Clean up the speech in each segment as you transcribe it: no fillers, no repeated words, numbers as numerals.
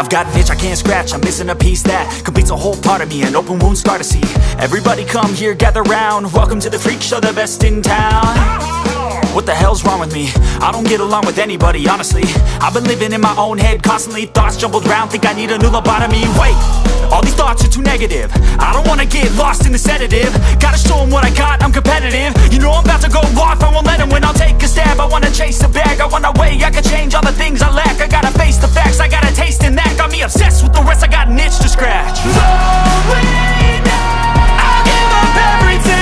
I've got an itch I can't scratch, I'm missing a piece that completes a whole part of me, an open wound scar to see. Everybody come here, gather round, welcome to the freak show, the best in town. What the hell's wrong with me? I don't get along with anybody, honestly. I've been living in my own head constantly, thoughts jumbled round, think I need a new lobotomy. Wait, all these thoughts are too negative. I don't wanna get lost in the sedative. Gotta show them what I got, I'm competitive. You know I'm about to go off, I won't let them win, I'll take a stab. I wanna chase a bag, I want a way I can change all the things I lack. I gotta face the facts, I got a taste in that. Got me obsessed with the rest, I got an itch to scratch. Slowly now, I'll give up everything.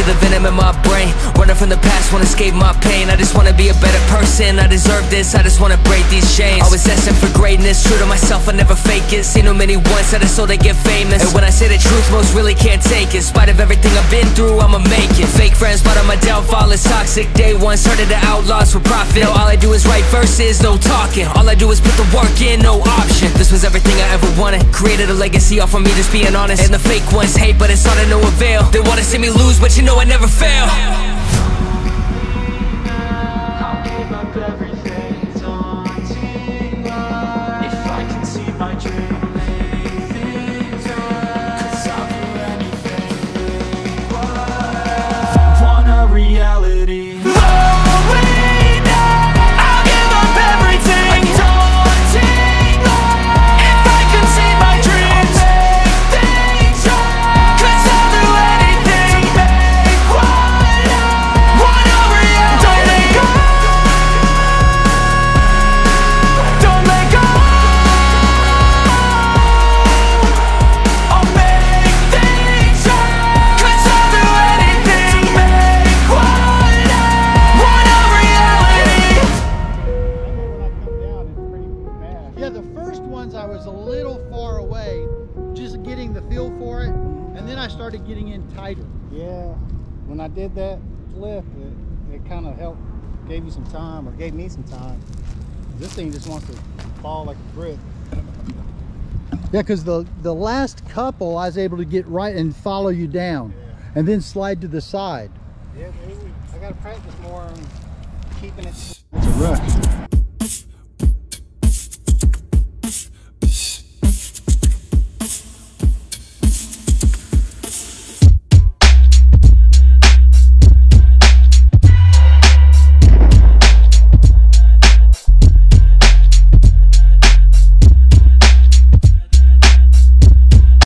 The venom in my brain, running from the past, wanna escape my pain. I just wanna be a better person, I deserve this, I just wanna break these chains. Always asking for greatness, true to myself, I never fake it. Seen too many once that I so they get famous. And when I say the truth, most really can't take it. In spite of everything I've been through, I'ma make it. Fake friends, but on my downfall is toxic. Day one, started to outlaws for profit. Now all I do is write verses, no talking. All I do is put the work in, no option. This was everything I ever wanted, created a legacy off of me just being honest. And the fake ones hate, but it's all to no avail. They wanna see me lose, but you know I never fail. I'll give up everything, daunting if I can see my dream. Cause I'll do anything, want a reality. Yeah, the first ones I was a little far away, just getting the feel for it, and then I started getting in tighter. Yeah, when I did that flip, it kind of helped, gave you some time, or gave me some time. This thing just wants to fall like a brick. Yeah, because the last couple I was able to get right and follow you down, and then slide to the side. Yeah, I got to practice more on keeping it. It's a rush.